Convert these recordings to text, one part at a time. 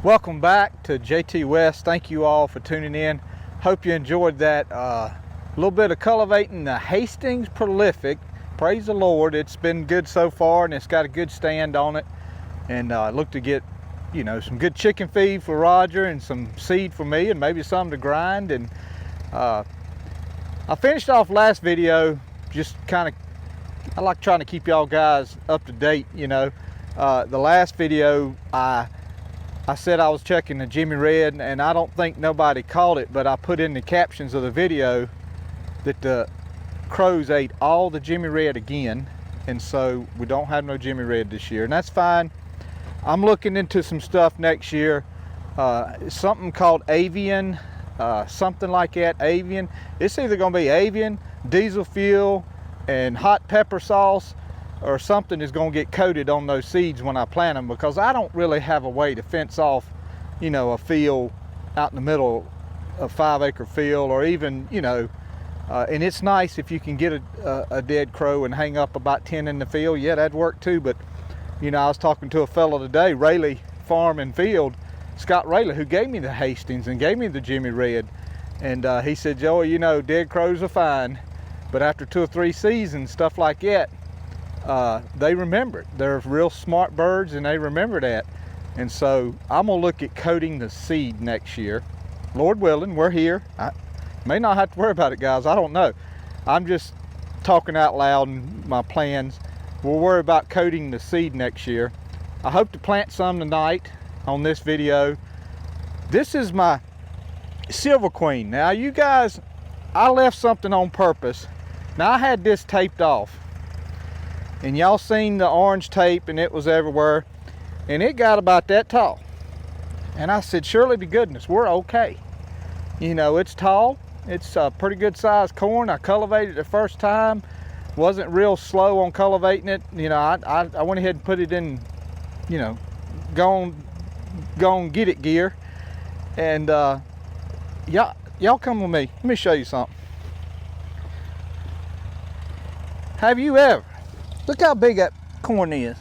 Welcome back to Jtwes. Thank you all for tuning in. Hope you enjoyed that little bit of cultivating the Hastings Prolific. Praise the Lord, it's been good so far, and it's got a good stand on it. And look to get, you know, some good chicken feed for Roger and some seed for me, and maybe some to grind. And I finished off last video just kind of, I like trying to keep y'all guys up to date. You know, the last video I said I was checking the Jimmy Red, and I don't think nobody caught it, but I put in the captions of the video that the crows ate all the Jimmy Red again, and so we don't have no Jimmy Red this year, and that's fine. I'm looking into some stuff next year, something called avian, something like that, avian. It's either gonna be avian, diesel fuel, and hot pepper sauce, or something is going to get coated on those seeds when I plant them, because I don't really have a way to fence off, you know, a field out in the middle of a 5-acre field, or even, you know, and it's nice if you can get a dead crow and hang up about 10 in the field. Yeah, that'd work too. But you know, I was talking to a fellow today, Rayleigh Farm and Field, Scott Rayleigh, who gave me the Hastings and gave me the Jimmy Red, and he said, Joey, you know, dead crows are fine, but after 2 or 3 seasons, stuff like that, they remember it. They're real smart birds, and they remember that. And so I'm gonna look at coating the seed next year. Lord willing, we're here. I may not have to worry about it, guys. I don't know. I'm just talking out loud and my plans. We'll worry about coating the seed next year. I hope to plant some tonight on this video. This is my Silver Queen. Now you guys, I left something on purpose. Now I had this taped off, and y'all seen the orange tape, and it was everywhere, and it got about that tall. And I said, surely to goodness, we're okay. You know, it's tall. It's a pretty good sized corn. I cultivated it the first time. Wasn't real slow on cultivating it. You know, I went ahead and put it in, you know, go on get it gear. And y'all come with me. Let me show you something. Have you ever, look how big that corn is.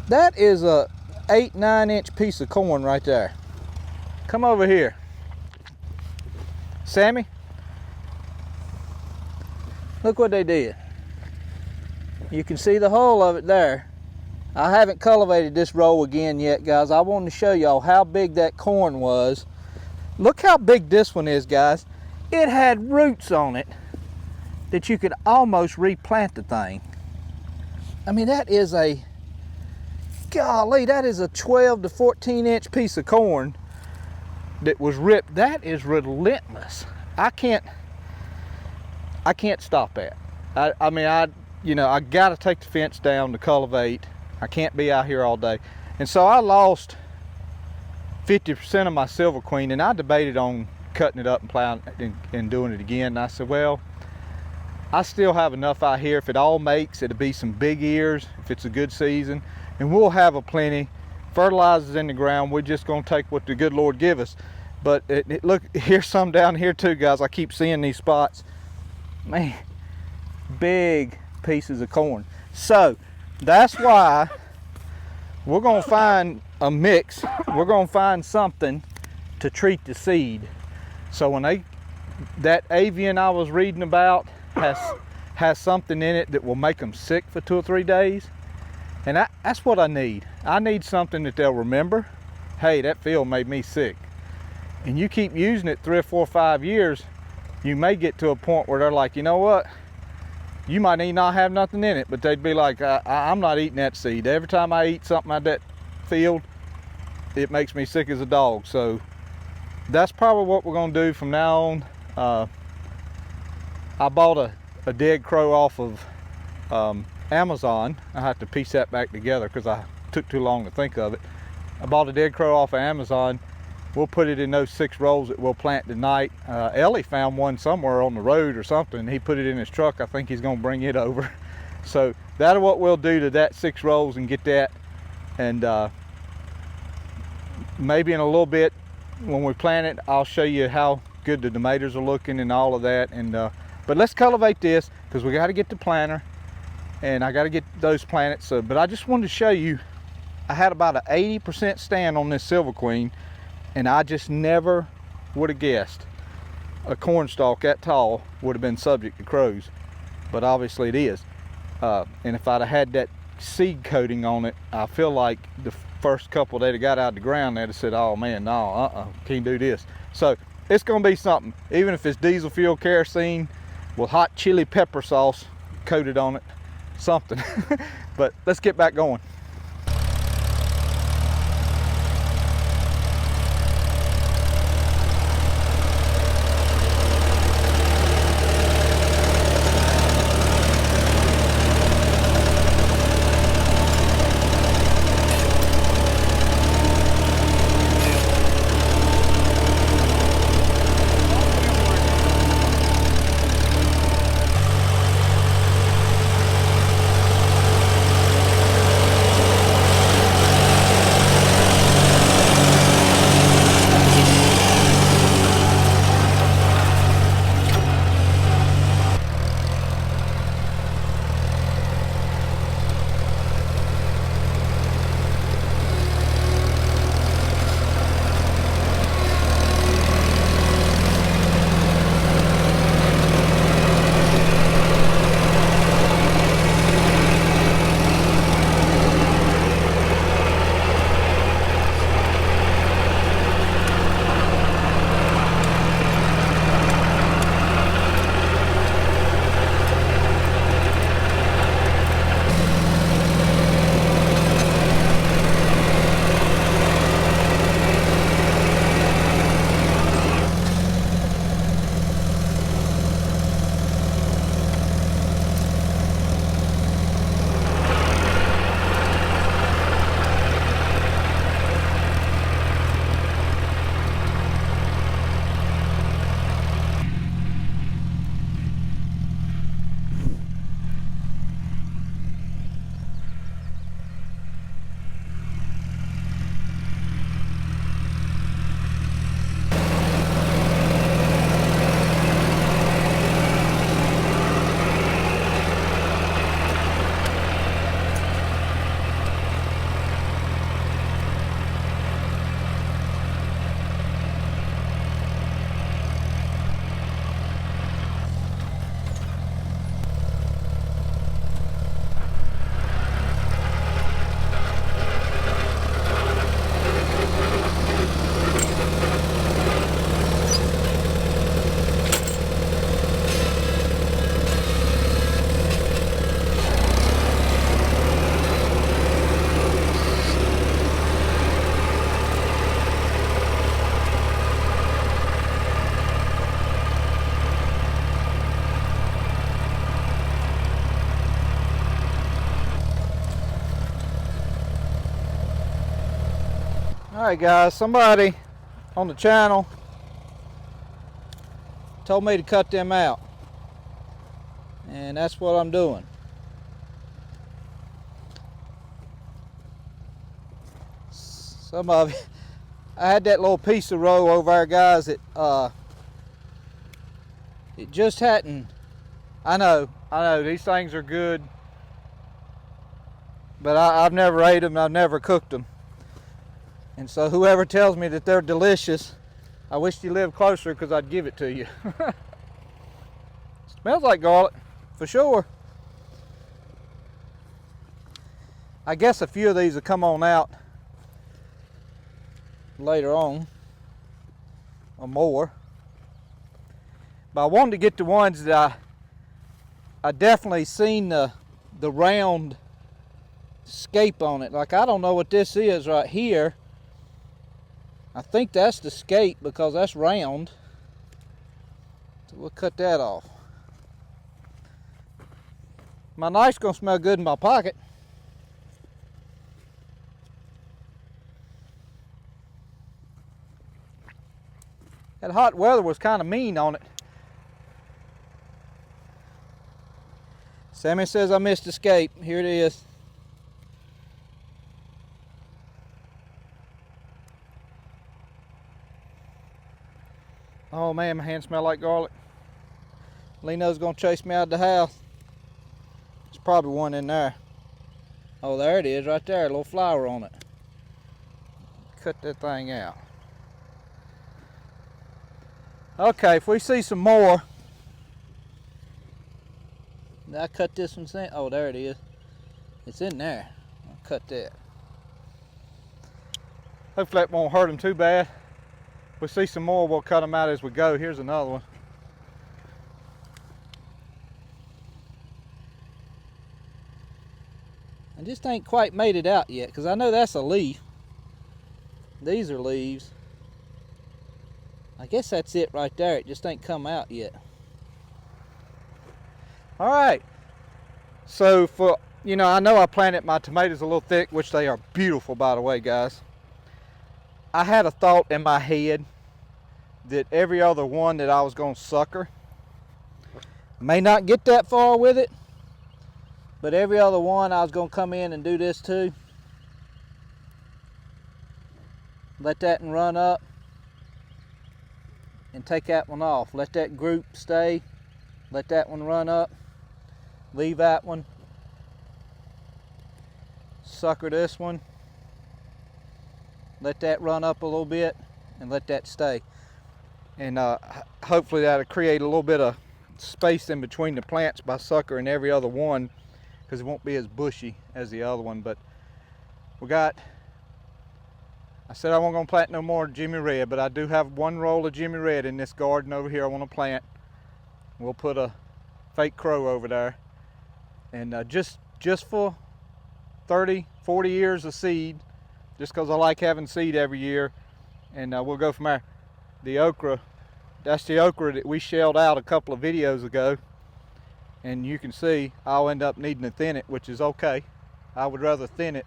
That is a 8-9 inch piece of corn right there. Come over here, Sammy. Look what they did. You can see the whole of it there. I haven't cultivated this row again yet, guys. I wanted to show y'all how big that corn was. Look how big this one is, guys. It had roots on it that you could almost replant the thing. I mean, that is a, golly, that is a 12 to 14 inch piece of corn that was ripped. That is relentless. I can't stop that. I mean, you know, I gotta take the fence down to cultivate. I can't be out here all day. And so I lost 50% of my Silver Queen, and I debated on cutting it up and plowing and doing it again. And I said, well, I still have enough out here. If it all makes, it'll be some big ears if it's a good season, and we'll have a plenty. Fertilizers in the ground, we're just gonna take what the good Lord give us. But look, here's some down here too, guys. I keep seeing these spots. Man, big pieces of corn. So that's why we're gonna find a mix. We're gonna find something to treat the seed. So when that avian I was reading about has something in it that will make them sick for 2 or 3 days, and that's what I need. I need something that they'll remember. Hey, that field made me sick. And you keep using it 3 or 4 or 5 years, you may get to a point where they're like, you know what, you might not have nothing in it, but they'd be like, I'm not eating that seed. Every time I eat something out of that field, it makes me sick as a dog. So that's probably what we're gonna do from now on. I bought a dead crow off of Amazon. I have to piece that back together because I took too long to think of it. I bought a dead crow off of Amazon. We'll put it in those 6 rows that we'll plant tonight. Ellie found one somewhere on the road or something. He put it in his truck. I think he's gonna bring it over. So that's what we'll do to that 6 rows and get that. And maybe in a little bit when we plant it, I'll show you how good the tomatoes are looking and all of that. And but let's cultivate this because we got to get the planter, and I got to get those planted. So, but I just wanted to show you I had about an 80% stand on this Silver Queen, and I just never would have guessed a corn stalk that tall would have been subject to crows, but obviously it is. And if I'd have had that seed coating on it, I feel like the first couple they'd have got out of the ground, they'd have said, oh man, no, can't do this. So it's gonna be something, even if it's diesel fuel kerosene with hot chili pepper sauce coated on it, something. But let's get back going. Alright guys, somebody on the channel told me to cut them out, and that's what I'm doing. Some of it, I had that little piece of row over there, guys, that it just hadn't. I know these things are good, but I've never ate them, I've never cooked them. And so whoever tells me that they're delicious, I wish you lived closer because I'd give it to you. Smells like garlic, for sure. I guess a few of these will come on out later on, or more. But I wanted to get the ones that I definitely seen the round scape on it. Like, I don't know what this is right here. I think that's the scape because that's round. So we'll cut that off. My knife's gonna smell good in my pocket. That hot weather was kind of mean on it. Sammy says I missed the scape. Here it is. Oh man, my hands smell like garlic. Leno's gonna chase me out of the house. There's probably one in there. Oh, there it is right there, a little flower on it. Cut that thing out. Okay, if we see some more, I cut this one. Oh, there it is. It's in there. I'll cut that. Hopefully that won't hurt them too bad. If we see some more, we'll cut them out as we go. Here's another one. I just ain't quite made it out yet, because I know that's a leaf. These are leaves. I guess that's it right there. It just ain't come out yet. All right. So for, you know, I know I planted my tomatoes a little thick, which they are beautiful, by the way, guys. I had a thought in my head that every other one that I was going to sucker. May not get that far with it, but every other one I was going to come in and do this too. Let that one run up and take that one off. Let that group stay. Let that one run up. Leave that one. Sucker this one. Let that run up a little bit and let that stay. And hopefully that'll create a little bit of space in between the plants by suckering every other one, because it won't be as bushy as the other one. But we got, I said I wasn't going to plant no more Jimmy Red, but I do have one roll of Jimmy Red in this garden over here I want to plant. We'll put a fake crow over there. And just for 30, 40 years of seed, just because I like having seed every year. And we'll go from there. The okra, that's the okra that we shelled out a couple of videos ago. And you can see I'll end up needing to thin it, which is okay. I would rather thin it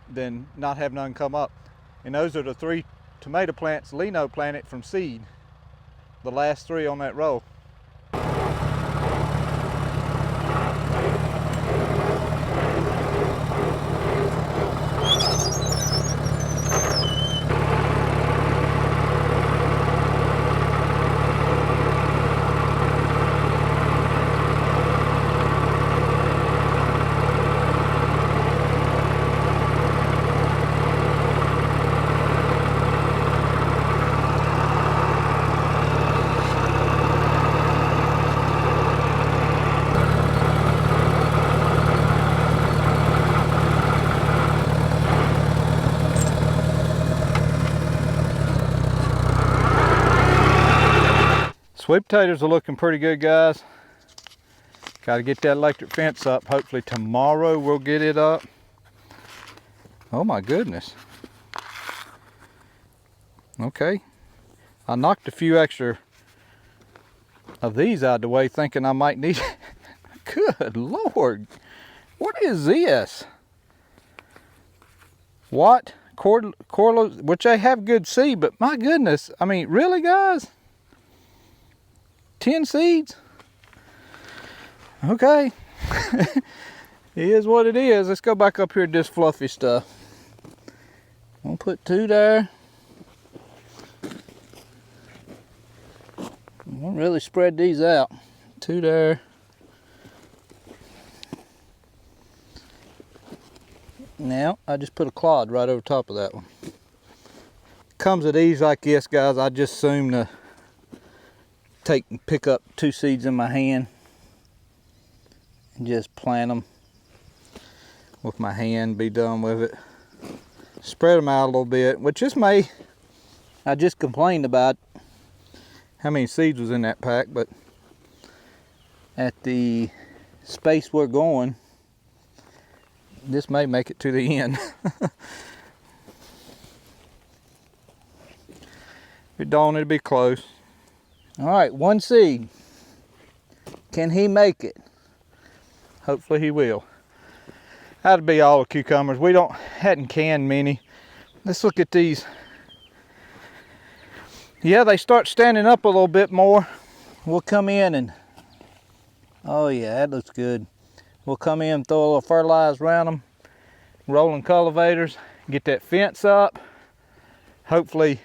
than not have none come up. And those are the 3 tomato plants Lino planted from seed. The last 3 on that row. Sweet potatoes are looking pretty good, guys. Got to get that electric fence up. Hopefully tomorrow we'll get it up. Oh my goodness. Okay. I knocked a few extra of these out of the way thinking I might need it. Good Lord. What is this? What? Corlos, which they have good seed, but my goodness. I mean, really, guys? 10 seeds? Okay. It is what it is. Let's go back up here to this fluffy stuff. I'll put 2 there. I'll really spread these out. 2 there. Now, I just put a clod right over top of that one. Comes at these like this, guys. I just assume to pick up 2 seeds in my hand and just plant them with my hand, be done with it. Spread them out a little bit, which this may, I just complained about how many seeds was in that pack, but at the space we're going, this may make it to the end. If it don't, it'll be close. All right, 1 seed. Can he make it? Hopefully he will. That'd be all the cucumbers. We hadn't canned many. Let's look at these. Yeah, they start standing up a little bit more. We'll come in and, oh yeah, that looks good. We'll come in, throw a little fertilizer around them, rolling cultivators, get that fence up. Hopefully,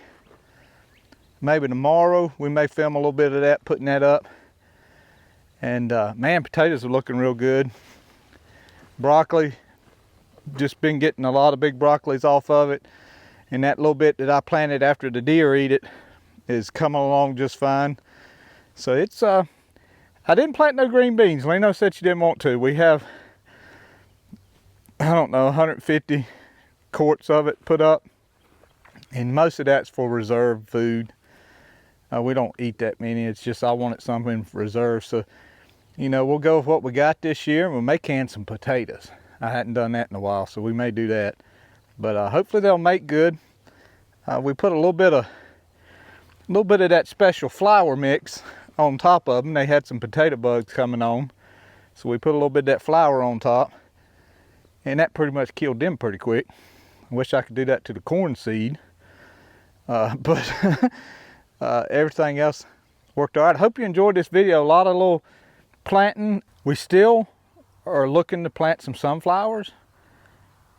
maybe tomorrow we may film a little bit of that, putting that up. And man, potatoes are looking real good. Broccoli, just been getting a lot of big broccolis off of it. And that little bit that I planted after the deer eat it is coming along just fine. So it's, I didn't plant no green beans. Leno said she didn't want to. We have, I don't know, 150 quarts of it put up. And most of that's for reserve food. We don't eat that many. It's just I wanted something reserved. So, you know, we'll go with what we got this year. We'll make can some potatoes. I hadn't done that in a while, so we may do that. But hopefully they'll make good. We put a little bit of that special flour mix on top of them. They had some potato bugs coming on, so we put a little bit of that flour on top, and that pretty much killed them pretty quick. I wish I could do that to the corn seed, but everything else worked all right. I hope you enjoyed this video. A lot of little planting. We still are looking to plant some sunflowers.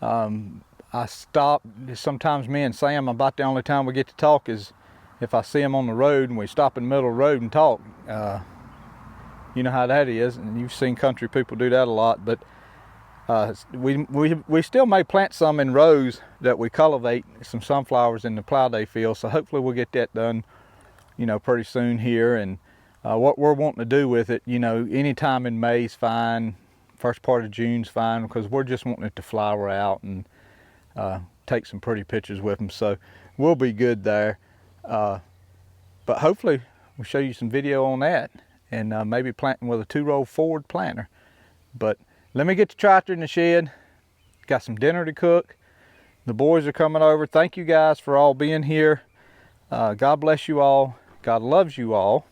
I stop, sometimes me and Sam, about the only time we get to talk is if I see them on the road and we stop in the middle of the road and talk. You know how that is, and you've seen country people do that a lot, but we still may plant some in rows that we cultivate, some sunflowers in the plow day field, so hopefully we'll get that done, you know, pretty soon here. And what we're wanting to do with it, you know, anytime in May's fine, first part of June's fine, because we're just wanting it to flower out and take some pretty pictures with them, so we'll be good there. But hopefully we'll show you some video on that, and maybe planting with a 2-row Ford planter. But let me get the tractor in the shed. Got some dinner to cook. The boys are coming over. Thank you guys for all being here. God bless you all. God loves you all.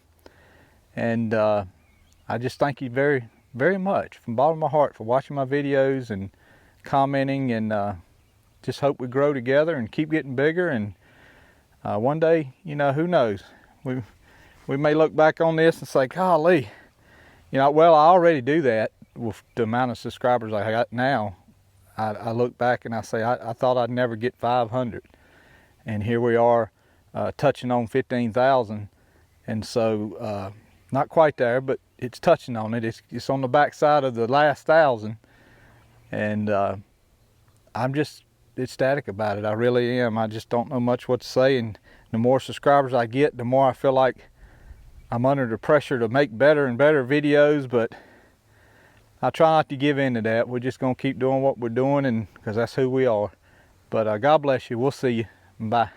And I just thank you very, very much from the bottom of my heart for watching my videos and commenting, and just hope we grow together and keep getting bigger. And one day, you know, who knows, we may look back on this and say, golly, you know, well, I already do that with the amount of subscribers I got now. I look back and I say, I thought I'd never get 500, and here we are, touching on 15,000. And so not quite there, but it's touching on it. It's on the back side of the last 1,000, and I'm just ecstatic about it. I really am. I just don't know much what to say, and the more subscribers I get, the more I feel like I'm under the pressure to make better and better videos. But I try not to give in to that. We're just gonna keep doing what we're doing, and because that's who we are. But God bless you. We'll see you. Bye.